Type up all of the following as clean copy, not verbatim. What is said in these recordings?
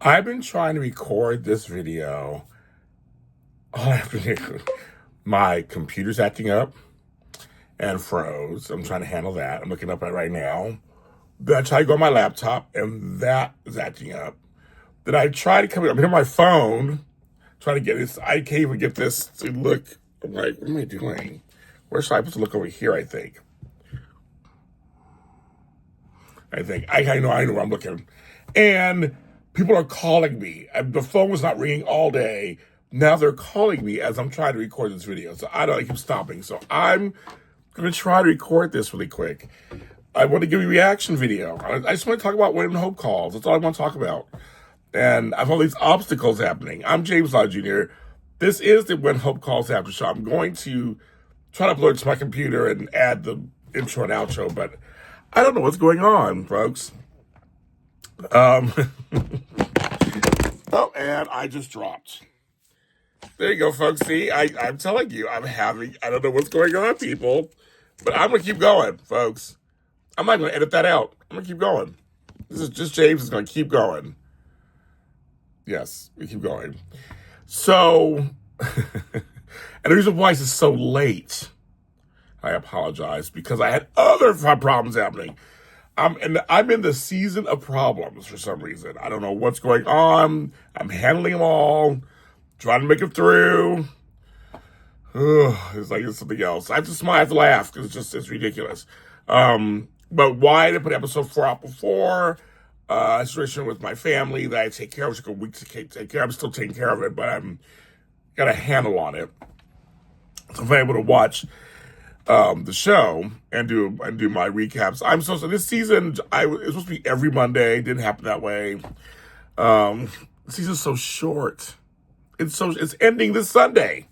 I've been trying to record this video all afternoon. My computer's acting up and froze. I'm trying to handle that. I'm looking up at it right now. Then I tried to go on my laptop and that is acting up. Then I tried to come up here on my phone, trying to get this. I can't even get this to look. I'm like, what am I doing? Where should I put to look over here? I think. I know where I'm looking. And people are calling me. The phone was not ringing all day. Now they're calling me as I'm trying to record this video. So I keep stopping. So I'm going to try to record this really quick. I want to give you a reaction video. I just want to talk about When Hope Calls. That's all I want to talk about. And I have all these obstacles happening. I'm James Lott Jr. This is the When Hope Calls after show. I'm going to try to upload it to my computer and add the intro and outro, but I don't know what's going on, folks. Oh, and I just dropped. There you go, folks. See, I'm telling you, I don't know what's going on, people, but I'm going to keep going, folks. I'm not going to edit that out. I'm going to keep going. This is just James is going to keep going. Yes, we keep going. So, and the reason why this is so late, I apologize, because I had other problems happening. I'm in the season of problems for some reason. I don't know what's going on. I'm handling them all, trying to make it through. Ugh, it's like it's something else. I have to smile, I have to laugh because it's ridiculous. But why did I put episode 4 out before? Situation with my family that I take care of. It took a week to take care of. I'm still taking care of it, but I'm got a handle on it. So if I'm able to watch the show and do my recaps. So this season it was supposed to be every Monday. Didn't happen that way. The season's so short. It's ending this Sunday.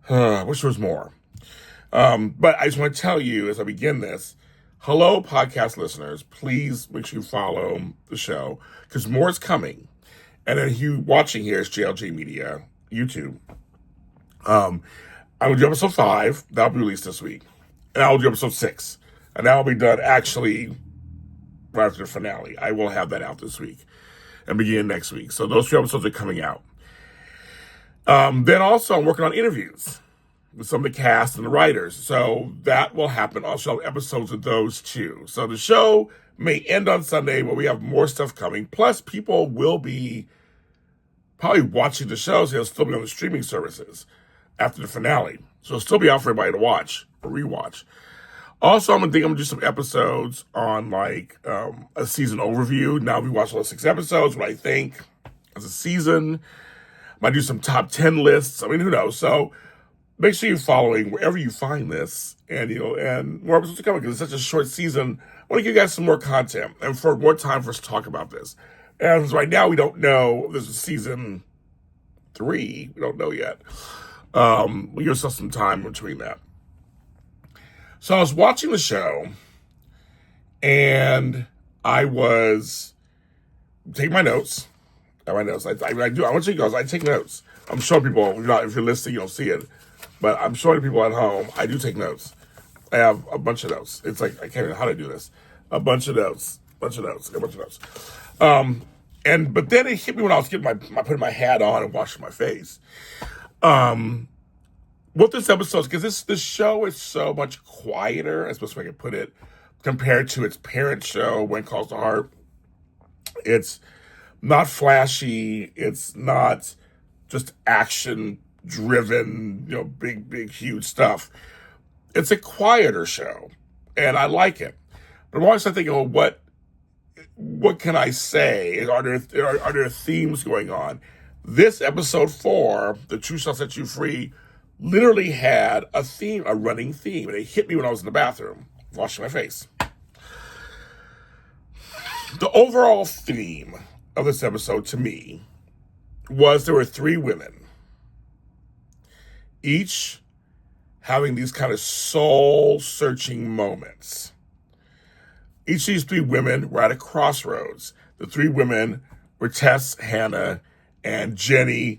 I wish there was more. But I just want to tell you as I begin this, hello podcast listeners, please make sure you follow the show because more is coming. And then you watching here is JLJ Media, YouTube. I will do episode 5. That'll be released this week. And I will do episode 6. And that will be done actually right after the finale. I will have that out this week and begin next week. So those 2 episodes are coming out. Then also I'm working on interviews with some of the cast and the writers. So that will happen. I'll show episodes of those too. So the show may end on Sunday, but we have more stuff coming. Plus people will be probably watching the shows. They'll still be on the streaming services after the finale. So it'll still be out for everybody to watch or rewatch. Also, I'm gonna do some episodes on like a season overview. Now we watched all 6 episodes, what I think as a season. Might do some top 10 lists. I mean, who knows? So make sure you're following wherever you find this, and and more episodes are coming because it's such a short season. I want to give you guys some more content and for more time for us to talk about this. And right now, we don't know. This is season 3. We don't know yet. We'll give ourselves some time between that. So I was watching the show and I was taking my notes. I do. I want you guys. I take notes. I'm showing people. If you're listening, you don't see it, but I'm showing people at home. I do take notes. I have a bunch of notes. It's like I can't even know how to do this. A bunch of notes. But then it hit me when I was getting putting my hat on and washing my face. What this episode, because this show is so much quieter, as best way I can put it, compared to its parent show, When Calls to Heart. It's not flashy. It's not just action-driven, big, huge stuff. It's a quieter show, and I like it. But I'm always thinking, well, what can I say? Are there themes going on? This episode 4, The Truth Shall Set You Free, literally had a theme, a running theme, and it hit me when I was in the bathroom washing my face. The overall theme of this episode to me was there were 3 women, each having these kind of soul-searching moments. Each of these 3 women were at a crossroads. The 3 women were Tess, Hannah, and Jenny/Dolores.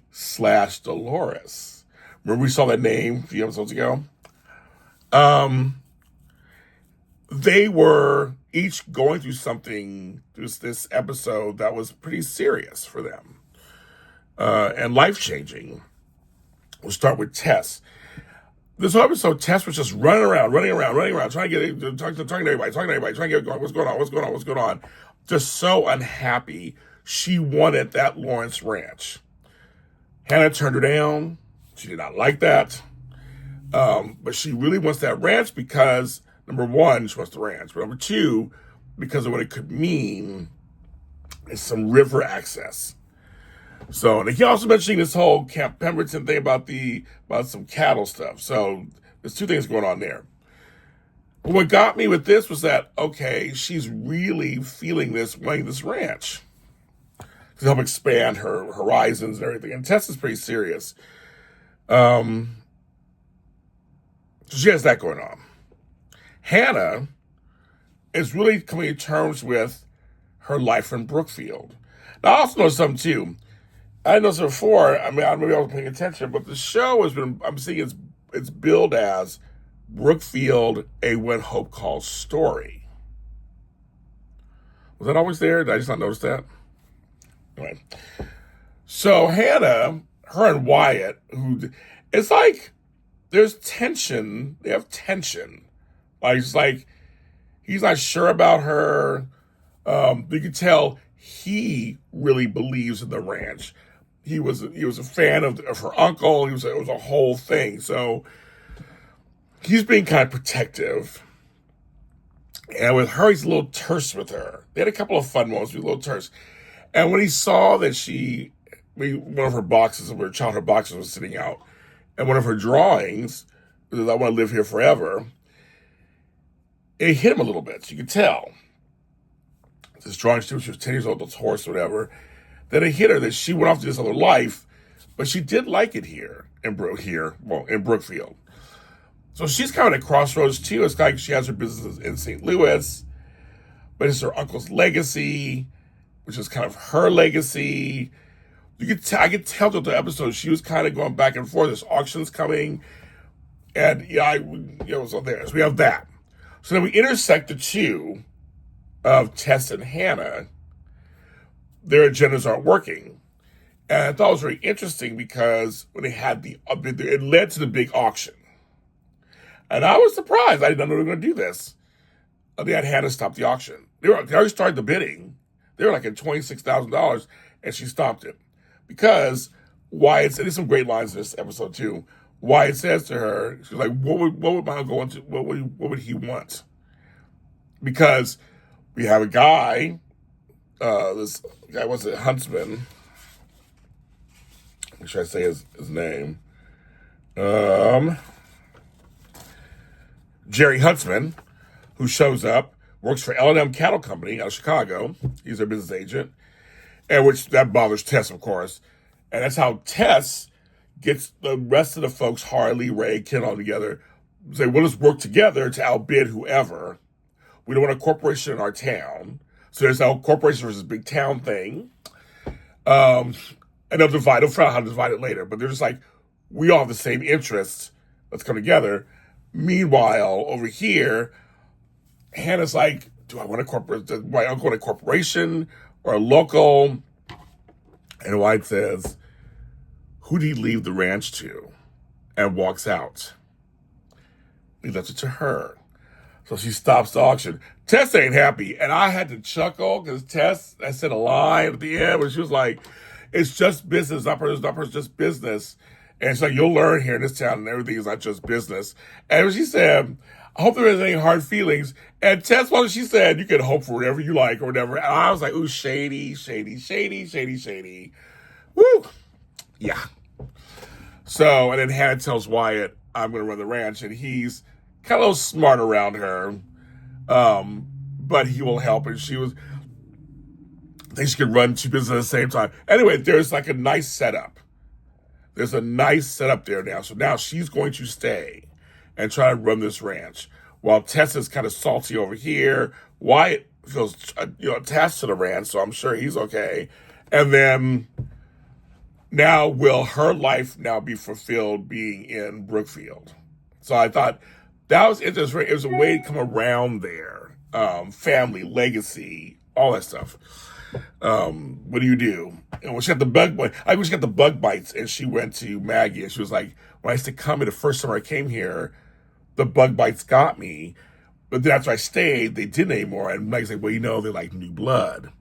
Remember we saw that name a few episodes ago? They were each going through something through this episode that was pretty serious for them and life-changing. We'll start with Tess. This whole episode, Tess was just running around, trying to get talking to everybody, trying to get going. What's going on? Just so unhappy. She wanted that Lawrence Ranch. Hannah turned her down. She did not like that. But she really wants that ranch because, number one, she wants the ranch. But number two, because of what it could mean is some river access. So, and he also mentioned this whole Camp Pemberton thing about some cattle stuff. So there's two things going on there. But what got me with this was that, okay, she's really feeling this, wanting this ranch to help expand her horizons and everything. And Tess is pretty serious. So she has that going on. Hannah is really coming to terms with her life in Brookfield. Now, I also know something, too. I didn't know this before. I mean, maybe I wasn't paying attention, but the show has been, I'm seeing it's billed as Brookfield, a When Hope Calls story. Was that always there? Did I just not notice that? Anyway. So Hannah, her and Wyatt, it's like there's tension. They have tension. Like, it's like he's not sure about her. You can tell he really believes in the ranch. He was a fan of her uncle. It was a whole thing. So he's being kind of protective. And with her, he's a little terse with her. They had a couple of fun moments, but a little terse. And when he saw that one of her boxes, her childhood boxes was sitting out, and one of her drawings, I want to live here forever, it hit him a little bit. So you could tell. This drawing, she was 10 years old, this horse or whatever, that it hit her that she went off to this other life, but she did like it here in Brookfield. So she's kind of at a crossroads too. It's like she has her business in St. Louis, but it's her uncle's legacy, which is kind of her legacy. I could tell through the episode she was kind of going back and forth. There's auctions coming, and so there. So we have that. So then we intersect the two of Tess and Hannah. Their agendas aren't working. And I thought it was very interesting because when they had it led to the big auction. And I was surprised. I didn't know they were going to do this. They had Hannah stop the auction. They already started the bidding. They were like at $26,000, and she stopped it. Because Wyatt said, there's some great lines in this episode too. Wyatt says to her, she's like, what would my uncle want what would he want? Because we have a guy, this guy, what's it, Huntsman. What should I say his name? Jerry Huntsman, who shows up, works for L&M Cattle Company out of Chicago. He's their business agent, and which that bothers Tess, of course. And that's how Tess gets the rest of the folks, Harley, Ray, Ken, all together, say, well, let's work together to outbid whoever. We don't want a corporation in our town. So there's that corporation versus big town thing. And they'll figure out how to divide it later. But they're just like, we all have the same interests. Let's come together. Meanwhile, over here, Hannah's like, do my uncle want a corporation or a local? And White says, who did he leave the ranch to? And walks out. He left it to her. So she stops the auction. Tess ain't happy. And I had to chuckle because Tess, I said a line at the end where she was like, it's just business. It's just business. And she's like, you'll learn here in this town and everything is not just business. And she said, I hope there isn't any hard feelings. And Tess, well, she said, you can hope for whatever you like or whatever. And I was like, ooh, shady. Woo. Yeah. So, and then Hannah tells Wyatt, I'm going to run the ranch. And he's kind of a little smart around her. But he will help. And she thinks she could run two businesses at the same time. Anyway, there's like a nice setup. There's a nice setup there now. So now she's going to stay and try to run this ranch. While Tessa's kind of salty over here. Wyatt feels, attached to the ranch, so I'm sure he's okay. And then now will her life now be fulfilled being in Brookfield? So I thought that was interesting. It was a way to come around there family, legacy, all that stuff. What do you do? And when she got the bug bite, I wish she got the bug bites, and she went to Maggie, and she was like, when I used to come in the first summer I came here, the bug bites got me. But then after I stayed, they didn't anymore. And Maggie's like, well, they're like new blood.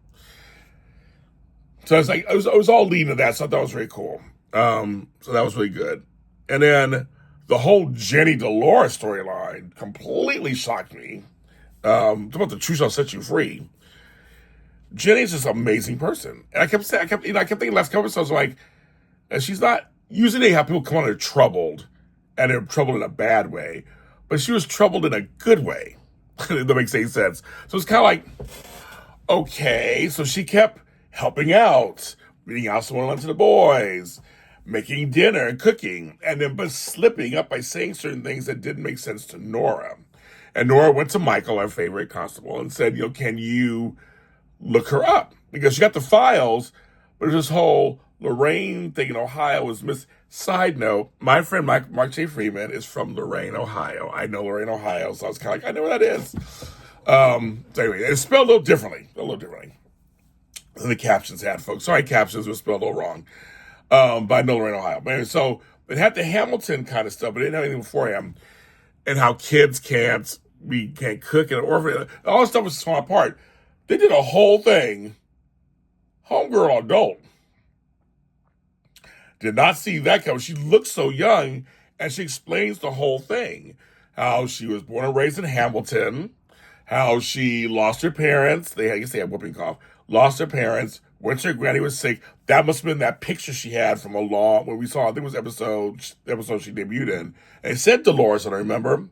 So I was like, it was all leading to that. So I thought it was very cool. So that was really good. And then the whole Jenny Dolores storyline completely shocked me. About the truth shall set you free. Jenny's just an amazing person. And I kept thinking last couple episodes, like, and she's not, usually they have people come on there troubled, and they're troubled in a bad way. But she was troubled in a good way. That makes any sense. So it's kind of like, okay, so she kept helping out, reading out someone lunch to the boys, making dinner and cooking, and then but slipping up by saying certain things that didn't make sense to Nora. And Nora went to Michael, our favorite constable, and said, can you look her up? Because she got the files, but this whole Lorraine thing in Ohio was missed. Side note, my friend Mark J. Freeman is from Lorain, Ohio. I know Lorain, Ohio, so I was kind of like, I know where that is. So anyway, it's spelled a little differently than the captions had, folks. Sorry, captions were spelled a little wrong. But I know Lorain, Ohio. But anyway, so it had the Hamilton kind of stuff, but it didn't have anything before him. And how kids can't cook in an orphanage. All this stuff was torn apart. They did a whole thing, homegirl adult. Did not see that coming. She looks so young, and she explains the whole thing. How she was born and raised in Hamilton, how she lost her parents. I guess they had whooping cough. Lost her parents. When her granny was sick, that must have been that picture she had from when we saw, I think it was episode she debuted in. And it said Dolores, I don't remember.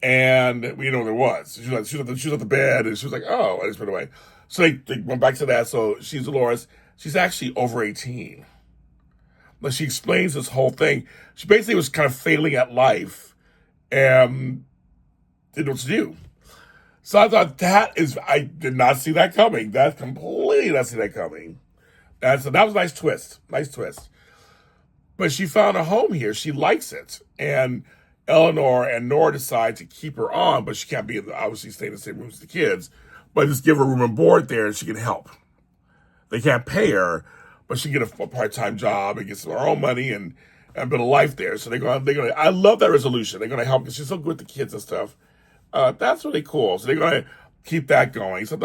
And we know there was. She was at the bed, and she was like, oh, I just went away. So they went back to that. So she's Dolores. She's actually over 18. But she explains this whole thing. She basically was kind of failing at life and didn't know what to do. So I thought I did not see that coming. That completely did not see that coming. And so that was a nice twist. But she found a home here. She likes it. And Eleanor and Nora decide to keep her on, but she can't obviously stay in the same room as the kids, but just give her room and board there and she can help. They can't pay her, but she can get a part-time job and get some of her own money and build a life there. So they're going to, I love that resolution. They're going to help because she's so good with the kids and stuff. That's really cool. So they're going to keep that going. So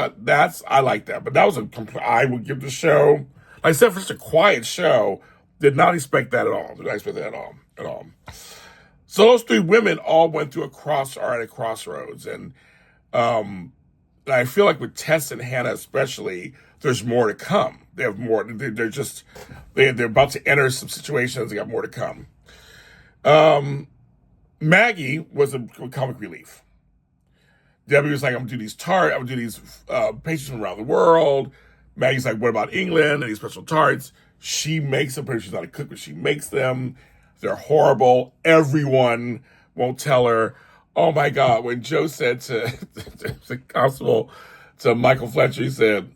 I like that. But that was I would give the show, like I said, for such a quiet show, did not expect that at all. At all. So those three women all went through at a crossroads. And I feel like with Tess and Hannah especially, there's more to come. They have more. They're about to enter some situations. They got more to come. Maggie was a comic relief. Debbie was like, I'm gonna do these patients from around the world. Maggie's like, what about England and these special tarts? She makes them, she's not a cook, but she makes them. They're horrible. Everyone won't tell her. Oh my God, when Joe said to the constable, to Michael Fletcher, he said,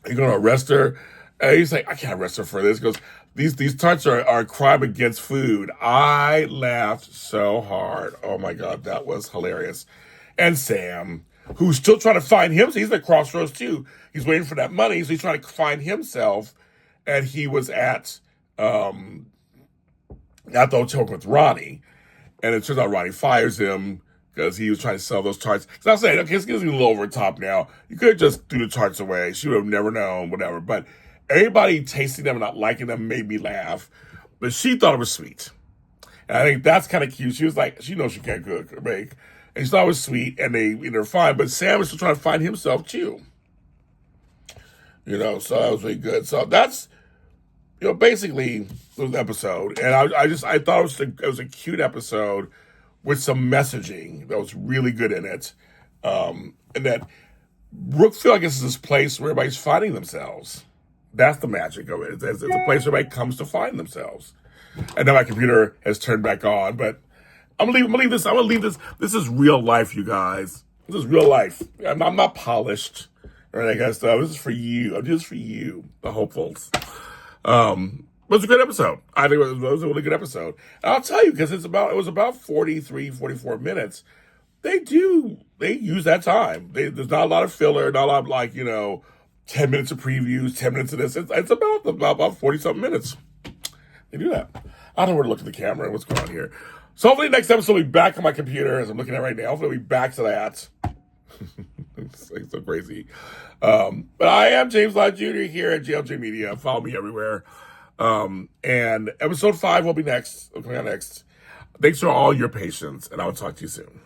you're going to arrest her? And he's like, I can't arrest her for this. He goes, these tarts are a crime against food. I laughed so hard. Oh my God, that was hilarious. And Sam, who's still trying to find himself. He's at crossroads too. He's waiting for that money, so he's trying to find himself. And he was at the hotel with Ronnie. And it turns out Ronnie fires him because he was trying to sell those tarts. So I was saying, okay, it's getting a little over the top now. You could have just threw the tarts away. She would have never known, whatever. But everybody tasting them and not liking them made me laugh. But she thought it was sweet. And I think that's kind of cute. She was like, she knows she can't cook or bake. And she thought it was sweet, and they're fine. But Sam is still trying to find himself, too. So that was really good. So that's, basically the episode. And I thought it was a cute episode with some messaging that was really good in it. And that Brookfield, is this place where everybody's finding themselves. That's the magic of it. It's a place where everybody comes to find themselves. And now my computer has turned back on, but I'm gonna leave this. This is real life, you guys. This is real life. I'm not polished or that kind of stuff. This is for you. I'm just for you, the hopefuls. It was a good episode. I think it was a really good episode. And I'll tell you, because it was about 44 minutes, they use that time. There's not a lot of filler, not a lot of 10 minutes of previews, 10 minutes of this. It's about 40 something minutes. They do that. I don't know where to look at the camera. What's going on here? So hopefully next episode will be back on my computer as I'm looking at it right now. Hopefully we'll be back to that. It's so crazy. But I am James Lott Jr. here at JLJ Media. Follow me everywhere. And episode 5 will be next. Coming out next. Thanks for all your patience, and I will talk to you soon.